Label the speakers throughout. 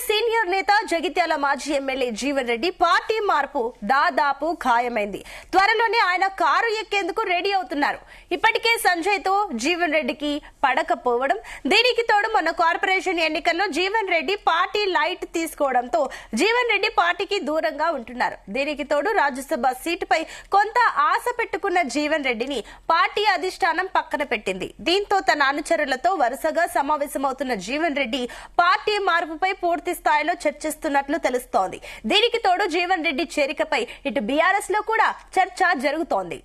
Speaker 1: Congress senior నేత జగిత్యాల మాజీ MLA Jeevan Reddy party మార్పు దాదాపు ఖాయమైంది. త్వరలోనే ఆయన కారు ఎక్కేందుకు రెడీ అవుతున్నారు. ఇప్పటికే సంజయ్ తో జీవన్ రెడ్డికి పడకపోవడం, దీనికి తోడు మొన్న కార్పొరేషన్ ఎన్నికల్లో జీవన్ రెడ్డి పార్టీ లైట్ తీసుకోవడంతో జీవన్ రెడ్డి పార్టీకి దూరంగా ఉంటున్నారు. దీనికి తోడు రాజ్యసభ సీటుపై కొంత ఆశ పెట్టుకున్న జీవన్ రెడ్డిని పార్టీ అధిష్టానం పక్కన పెట్టింది. దీంతో తన అనుచరులతో వరుసగా సమావేశమవుతున్న జీవన్ రెడ్డి పార్టీ మార్పుపై పూర్తి స్థాయిలో చర్చిస్తున్నట్లు తెలుస్తోంది. దీనికి తోడు జీవన్ రెడ్డి చేరికపై ఇటు బీఆర్ఎస్ లో కూడా చర్చ జరుగుతోంది.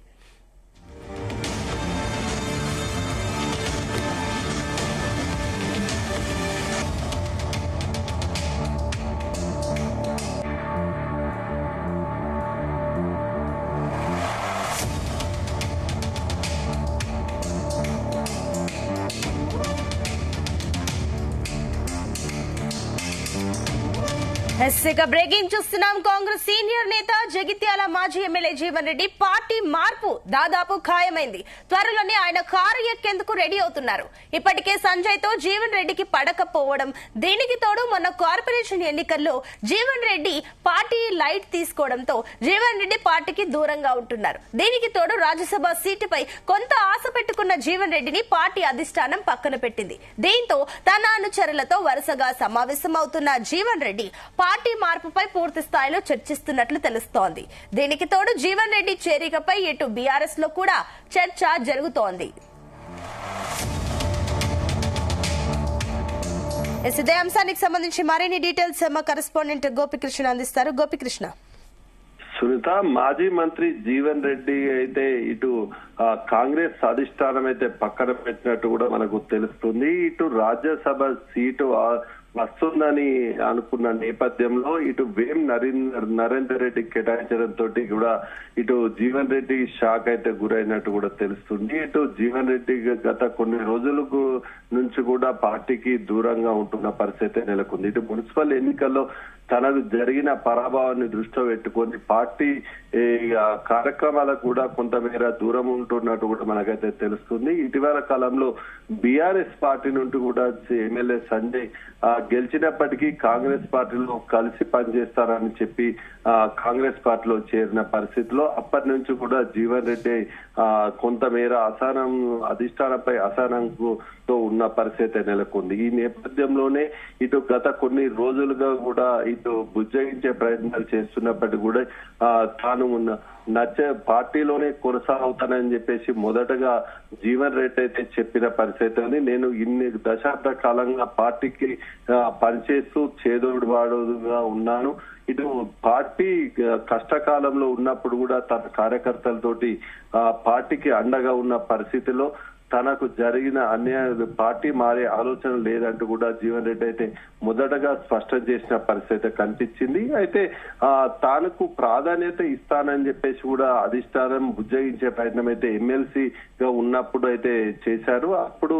Speaker 1: బ్రేకింగ్ చూస్తున్నాం. కాంగ్రెస్ సీనియర్ నేత జగిత్యాల మాజీ ఎమ్మెల్యే జీవన్ రెడ్డి పార్టీ మార్పు దాదాపు ఖాయమైంది. త్వరలోనే ఆయన కారు ఎక్కేందుకు రెడీ అవుతున్నారు. ఇప్పటికే సంజయ్ తో జీవన్ రెడ్డికి పడకపోవడం, దీనికి తోడు మొన్న కార్పొరేషన్ ఎన్నికల్లో జీవన్ రెడ్డి పార్టీ లైట్ తీసుకోవడంతో జీవన్ రెడ్డి పార్టీకి దూరంగా ఉంటున్నారు. దీనికి తోడు రాజ్యసభ సీటుపై కొంత ఆశ పెట్టుకున్న జీవన్ రెడ్డిని పార్టీ అధిష్టానం పక్కన పెట్టింది. దీంతో తన అనుచరులతో వరుసగా సమావేశమవుతున్న జీవన్ రెడ్డి పార్టీ మార్పుపై పూర్తి స్థాయిలో చర్చిస్తున్నట్లు తెలుస్తోంది. దీనికి తోడు జీవన్ రెడ్డి చేరికపై ఇటు బీఆర్ఎస్ లో కూడా చర్చ జరుగుతోంది. ఇదే అంశానికి సంబంధించి మరిన్ని డీటెయిల్స్ మా కరెస్పాండెంట్ గోపికృష్ణ అందిస్తారు. గోపికృష్ణ.
Speaker 2: సునీత, మాజీ మంత్రి జీవన్ రెడ్డి అయితే ఇటు కాంగ్రెస్ అధిష్టానం అయితే పక్కన పెట్టినట్టు కూడా మనకు తెలుస్తుంది. ఇటు రాజ్యసభ సీటు వస్తుందని అనుకున్న నేపథ్యంలో ఇటు వేం నరేందర్ రెడ్డి కేటాయించడంతో కూడా ఇటు జీవన్ రెడ్డి షాక్ అయితే గురైనట్టు కూడా తెలుస్తుంది. ఇటు జీవన్ రెడ్డి గత కొన్ని రోజులకు నుంచి కూడా పార్టీకి దూరంగా ఉంటున్న పరిస్థితి నెలకొంది. ఇటు మున్సిపల్ ఎన్నికల్లో తనకు జరిగిన పరాభవాన్ని దృష్టిలో పెట్టుకొని పార్టీ కార్యక్రమాలకు కూడా కొంతమేర దూరం ఉంటున్నట్టు కూడా మనకైతే తెలుస్తుంది. ఇటీవల కాలంలో బీఆర్ఎస్ పార్టీ నుండి కూడా ఎమ్మెల్యే సంజయ్ గెలిచినప్పటికీ కాంగ్రెస్ పార్టీలో కలిసి పనిచేస్తారని చెప్పి కాంగ్రెస్ పార్టీలో చేరిన పరిస్థితిలో అప్పటి నుంచి కూడా జీవన్ రెడ్డి కొంతమేర అధిష్టానంపై అసహనంతో ఉన్న పరిస్థితి నెలకొంది. ఈ నేపథ్యంలోనే ఇటు గత కొన్ని రోజులుగా కూడా ఇటు బుజ్జగించే ప్రయత్నాలు చేస్తున్నప్పటికీ కూడా తాను పార్టీలోనే కొనసాగుతానని చెప్పేసి మొదటగా జీవన్ రెడ్డి అయితే చెప్పిన పరిస్థితి ఉంది. నేను ఇన్ని దశాబ్ద కాలంగా పార్టీకి పనిచేస్తూ చేదోడు వాడుగా ఉన్నాను. ఇటు పార్టీ కష్టకాలంలో ఉన్నప్పుడు కూడా తన కార్యకర్తలతోటి పార్టీకి అండగా ఉన్న పరిస్థితిలో తనకు జరిగిన అన్యాయ పార్టీ మారే ఆలోచన లేదంటూ కూడా జీవన్ రెడ్డి అయితే మొదటగా స్పష్టం చేసిన పరిస్థితి కనిపించింది. అయితే తానుకు ప్రాధాన్యత ఇస్తానని చెప్పేసి కూడా అధిష్టానం బుజ్జగించే ప్రయత్నం అయితే ఎమ్మెల్సీగా ఉన్నప్పుడు అయితే చేశారు. అప్పుడు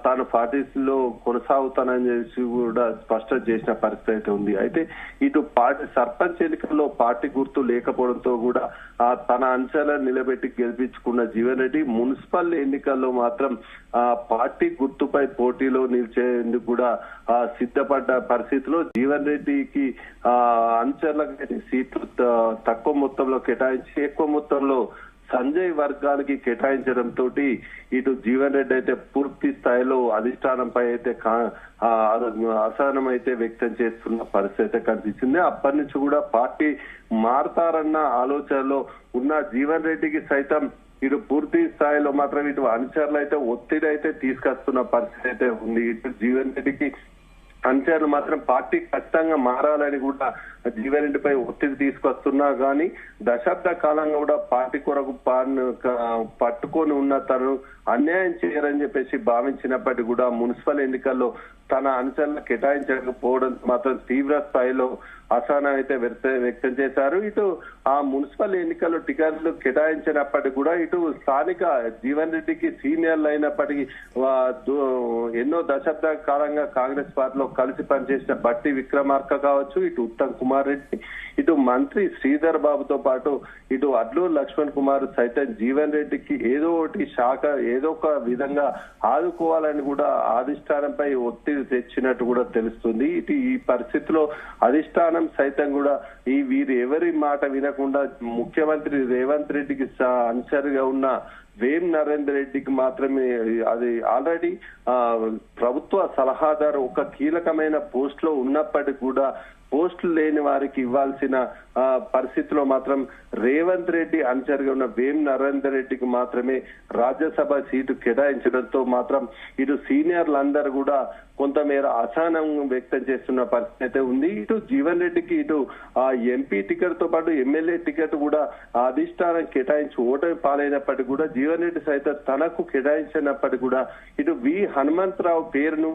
Speaker 2: తాను పార్టీలో కొనసాగుతానని చెప్పి కూడా స్పష్టం చేసిన పరిస్థితి అయితే ఉంది. అయితే ఇటు పార్టీ సర్పంచ్ ఎన్నికల్లో పార్టీ గుర్తు లేకపోవడంతో కూడా తన అంశాలను నిలబెట్టి గెలిపించుకున్న జీవన్ రెడ్డి మున్సిపల్ ఎన్నికల్లో మాత్రం పార్టీ గుర్తుపై పోటీలో నిలిచేందుకు కూడా సిద్ధపడ్డ పరిస్థితిలో జీవన్ రెడ్డికి అంచర్లకు సీట్లు తక్కువ మొత్తంలో కేటాయించి ఎక్కువ మొత్తంలో సంజయ్ వర్గానికి కేటాయించడంతో ఇటు జీవన్ రెడ్డి అయితే పూర్తి స్థాయిలో అధిష్టానంపై అయితే అసహనం అయితే వ్యక్తం చేస్తున్న పరిస్థితి కనిపించింది. అప్పటి నుంచి కూడా పార్టీ మారతారన్న ఆలోచనలో ఉన్న జీవన్ రెడ్డికి సైతం ఇటు పూర్తి స్థాయిలో మాత్రం ఇటు అనుచరులు అయితే ఒత్తిడి అయితే తీసుకొస్తున్న పరిస్థితి అయితే ఉంది. ఇటు జీవన్ రెడ్డికి అనుచరులు మాత్రం పార్టీ ఖచ్చితంగా మారాలని కూడా జీవన్ రెడ్డిపై ఒత్తిడి తీసుకొస్తున్నా గానీ దశాబ్ద కాలంగా కూడా పార్టీ కొరకు పట్టుకొని ఉన్న తను అన్యాయం చేయరని చెప్పేసి భావించినప్పటికీ కూడా మున్సిపల్ ఎన్నికల్లో తన అనుచరులను కేటాయించకపోవడం మాత్రం తీవ్ర స్థాయిలో అసహనం అయితే వ్యక్తం చేశారు. ఇటు ఆ మున్సిపల్ ఎన్నికల్లో టికెట్లు కేటాయించినప్పటికీ కూడా ఇటు స్థానిక జీవన్ రెడ్డికి సీనియర్లు అయినప్పటికీ ఎన్నో దశాబ్ద కాలంగా కాంగ్రెస్ పార్టీలో కలిసి పనిచేసిన బట్టి విక్రమార్క కావచ్చు, ఇటు ఉత్తమ్ కుమార్ కుమార్ రెడ్డి, ఇటు మంత్రి శ్రీధర్ బాబుతో పాటు ఇటు అడ్లూరు లక్ష్మణ్ కుమార్ సైతం జీవన్ రెడ్డికి ఏదో ఒకటి శాఖ ఏదో ఒక విధంగా ఆదుకోవాలని కూడా అధిష్టానంపై ఒత్తిడి తెచ్చినట్టు కూడా తెలుస్తుంది. ఇటు ఈ పరిస్థితిలో అధిష్టానం సైతం కూడా వీరు ఎవరి మాట వినకుండా ముఖ్యమంత్రి రేవంత్ రెడ్డికి అనుచరుగా ఉన్న వేం నరేందర్ రెడ్డికి మాత్రమే అది ఆల్రెడీ ప్రభుత్వ సలహాదారు ఒక కీలకమైన పోస్ట్ లో ఉన్నప్పటికీ కూడా పోస్టులు లేని వారికి ఇవ్వాల్సిన పరిస్థితిలో మాత్రం రేవంత్ రెడ్డి అనుచరుగా ఉన్న వేం నరేందర్ రెడ్డికి మాత్రమే రాజ్యసభ సీటు కేటాయించడంతో మాత్రం ఇటు సీనియర్లందరూ కూడా కొంతమేర అసహనం వ్యక్తం చేస్తున్న పరిస్థితి అయితే ఉంది. ఇటు జీవన్ రెడ్డికి ఇటు ఎంపీ టికెట్ తో పాటు ఎమ్మెల్యే టికెట్ కూడా అధిష్టానం కేటాయించి ఓటమి పాలైనప్పటికీ కూడా జీవన్ రెడ్డి సైతం తనకు కేటాయించినప్పటికీ కూడా ఇటు వి హనుమంతరావు పేరును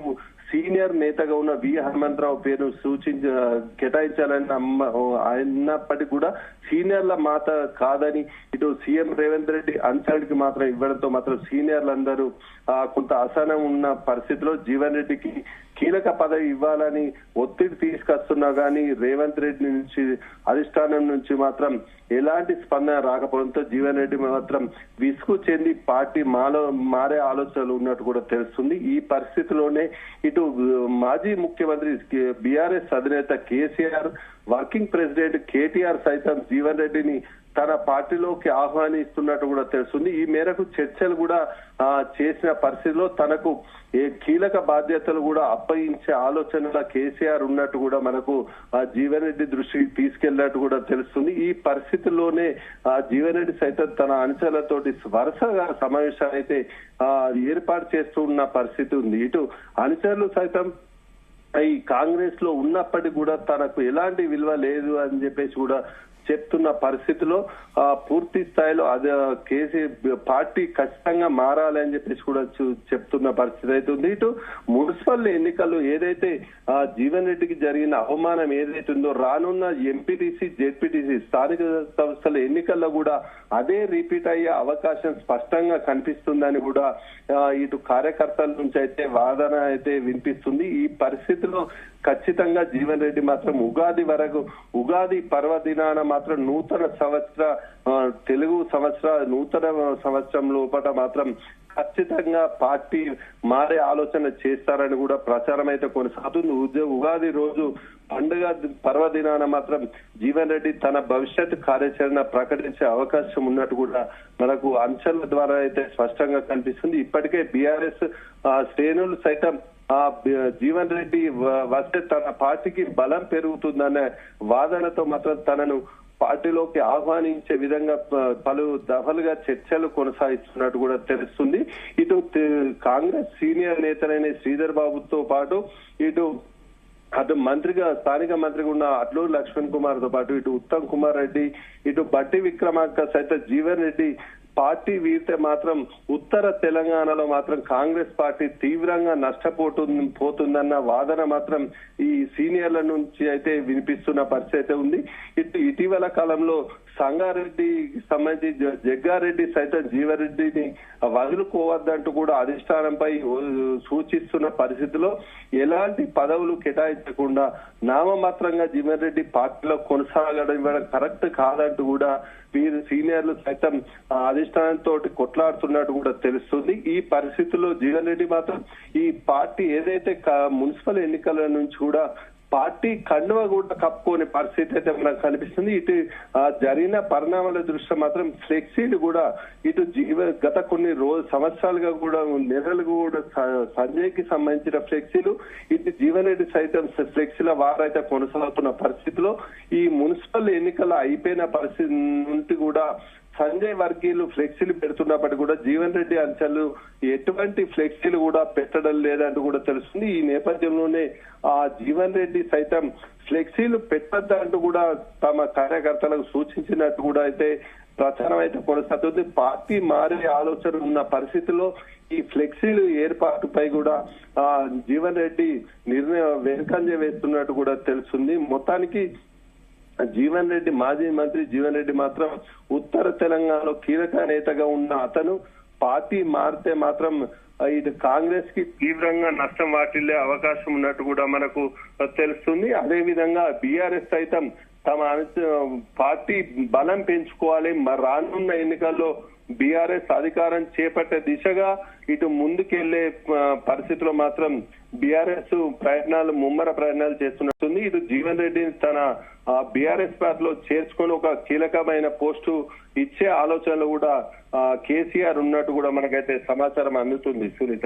Speaker 2: సీనియర్ నేతగా ఉన్న వి హనుమంతరావు పేరును కేటాయించాలని అన్నప్పటికీ కూడా సీనియర్ల మాట కాదని ఇటు సీఎం రేవంత్ రెడ్డి అనుచరుడికి మాత్రం ఇవ్వడంతో మాత్రం సీనియర్లందరూ కొంత అసహనం ఉన్న పరిస్థితిలో జీవన్ రెడ్డికి కీలక పదవి ఇవ్వాలని ఒత్తిడి తీసుకొస్తున్నా గానీ రేవంత్ రెడ్డి నుంచి అధిష్టానం నుంచి మాత్రం ఎలాంటి స్పందన రాకపోవడంతో జీవన్ రెడ్డి మాత్రం విసుగు చెంది పార్టీ మారే ఆలోచనలు ఉన్నట్టు కూడా తెలుస్తుంది. ఈ పరిస్థితిలోనే ఇటు మాజీ ముఖ్యమంత్రి బీఆర్ఎస్ అధినేత కేసీఆర్, వర్కింగ్ ప్రెసిడెంట్ కేటీఆర్ సైతం జీవన్ రెడ్డిని తన పార్టీలోకి ఆహ్వానిస్తున్నట్టు కూడా తెలుస్తుంది. ఈ మేరకు చర్చలు కూడా చేసిన పరిస్థితిలో తనకు కీలక బాధ్యతలు కూడా అప్పగించే ఆలోచనల కేసీఆర్ ఉన్నట్టు కూడా మనకు జీవన్ రెడ్డి దృష్టికి తీసుకెళ్లినట్టు కూడా తెలుస్తుంది. ఈ పరిస్థితుల్లోనే జీవన్ రెడ్డి సైతం తన అనుచరులతోటి వరుసగా సమావేశాలు అయితే ఏర్పాటు చేస్తూ ఉన్న పరిస్థితి ఉంది. ఇటు అనుచరులు సైతం ఈ కాంగ్రెస్ లో ఉన్నప్పటికీ కూడా తనకు ఎలాంటి విలువ లేదు అని చెప్పేసి కూడా చెప్తున్న పరిస్థితిలో పూర్తి స్థాయిలో అది పార్టీ ఖచ్చితంగా మారాలి అని చెప్పేసి కూడా చెప్తున్న పరిస్థితి అయితే ఉంది. ఇటు మున్సిపల్ ఎన్నికల్లో ఏదైతే జీవన్ రెడ్డికి జరిగిన అవమానం ఏదైతే ఉందో రానున్న ఎంపీటీసీ, జెడ్పీటీసీ స్థానిక సంస్థల ఎన్నికల్లో కూడా అదే రిపీట్ అయ్యే అవకాశం స్పష్టంగా కనిపిస్తుందని కూడా ఇటు కార్యకర్తల నుంచి అయితే వాదన అయితే వినిపిస్తుంది. ఈ పరిస్థితిలో ఖచ్చితంగా జీవన్ రెడ్డి మాత్రం ఉగాది పర్వదినాన మాత్రం తెలుగు నూతన సంవత్సరం లోపల మాత్రం ఖచ్చితంగా పార్టీ మారే ఆలోచన చేస్తారని కూడా ప్రచారం అయితే కొనసాగుతుంది. ఉగాది రోజు పండుగ పర్వదినాన మాత్రం జీవన్ రెడ్డి తన భవిష్యత్ కార్యాచరణ ప్రకటించే అవకాశం ఉన్నట్టు కూడా మనకు అంశాల ద్వారా అయితే స్పష్టంగా కనిపిస్తుంది. ఇప్పటికే బీఆర్ఎస్ శ్రేణులు సైతం జీవన్ రెడ్డి వస్తే తన పార్టీకి బలం పెరుగుతుందనే వాదనతో మాత్రం తనను పార్టీలోకి ఆహ్వానించే విధంగా పలు దఫలుగా చర్చలు కొనసాగిస్తున్నట్టు కూడా తెలుస్తుంది. ఇటు కాంగ్రెస్ సీనియర్ నేతలైన శ్రీధర్ బాబుతో పాటు ఇటు మంత్రిగా స్థానిక మంత్రిగా ఉన్న అడ్లూరు లక్ష్మణ్ కుమార్ తో పాటు ఇటు ఉత్తమ్ కుమార్ రెడ్డి, ఇటు బట్టి విక్రమార్క సైతం జీవన్ రెడ్డి పార్టీ వీరితే మాత్రం ఉత్తర తెలంగాణలో మాత్రం కాంగ్రెస్ పార్టీ తీవ్రంగా పోతుందన్న వాదన మాత్రం ఈ సీనియర్ల నుంచి అయితే వినిపిస్తున్న పరిస్థితి అయితే ఉంది. ఇటీవల కాలంలో సంగారెడ్డికి సంబంధించి జగ్గారెడ్డి సైతం జీవరెడ్డిని వదులుకోవద్దంటూ కూడా అధిష్టానంపై సూచిస్తున్న పరిస్థితిలో ఎలాంటి పదవులు కేటాయించకుండా నామమాత్రంగా జీవన్ రెడ్డి పార్టీలో కొనసాగడం ఇవ్వడం కరెక్ట్ కాదంటూ కూడా వీరు సీనియర్లు సైతం అధిష్టానంతో కొట్లాడుతున్నట్టు కూడా తెలుస్తుంది. ఈ పరిస్థితుల్లో జీవన్ రెడ్డి మాత్రం ఈ పార్టీ ఏదైతే మున్సిపల్ ఎన్నికల నుంచి కూడా పార్టీ కండువ కూడా కప్పుకోని పరిస్థితి అయితే మనకు కనిపిస్తుంది. ఇటు జరిగిన పరిణామాల దృష్ట్యా మాత్రం ఫ్లెక్సీలు కూడా ఇటు గత కొన్ని సంవత్సరాలుగా కూడా నెలలు కూడా సంజయ్ కి సంబంధించిన ఫ్లెక్సీలు ఇటు జీవన్ రెడ్డి సైతం ఫ్లెక్సీల వారైతే కొనసాగుతున్న పరిస్థితిలో ఈ మున్సిపల్ ఎన్నికల అయిపోయిన పరిస్థితి నుండి కూడా సంజయ్ వర్గీయులు ఫ్లెక్సీలు పెడుతున్నప్పటికీ కూడా జీవన్ రెడ్డి అంశాలు ఎటువంటి ఫ్లెక్సీలు కూడా పెట్టడం లేదంటూ కూడా తెలుస్తుంది. ఈ నేపథ్యంలోనే జీవన్ రెడ్డి సైతం ఫ్లెక్సీలు పెట్టద్దంటూ కూడా తమ కార్యకర్తలకు సూచించినట్టు కూడా అయితే ప్రచారం అయితే కొనసాగుతుంది. పార్టీ మారే ఆలోచన ఉన్న పరిస్థితిలో ఈ ఫ్లెక్సీలు ఏర్పాటుపై కూడా జీవన్ రెడ్డి నిర్ణయం వెనుకంజ వేస్తున్నట్టు కూడా తెలుస్తుంది. మొత్తానికి జీవన్ రెడ్డి మాజీ మంత్రి జీవన్ రెడ్డి మాత్రం ఉత్తర తెలంగాణలో కీలక నేతగా ఉన్న అతను పార్టీ మారితే మాత్రం ఇది కాంగ్రెస్ కి తీవ్రంగా నష్టం వాటిల్లే అవకాశం ఉన్నట్టు కూడా మనకు తెలుస్తుంది. అదే విధంగా బీఆర్ఎస్ సైతం తమ పార్టీ బలం పెంచుకోవాలి, రానున్న ఎన్నికల్లో బీఆర్ఎస్ అధికారం చేపట్టే దిశగా ఇటు ముందుకెళ్లే పరిస్థితిలో మాత్రం బీఆర్ఎస్ ముమ్మర ప్రయత్నాలు చేస్తున్నట్టుంది. ఇటు జీవన్ రెడ్డిని తన బీఆర్ఎస్ పార్టీలో చేర్చుకొని ఒక కీలకమైన పోస్టు ఇచ్చే ఆలోచనలు కూడా కేసీఆర్ ఉన్నట్టు కూడా మనకైతే సమాచారం అందుతుంది. Sunita,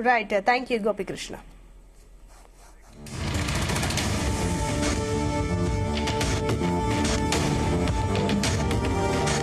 Speaker 1: right, thank you Gopikrishna.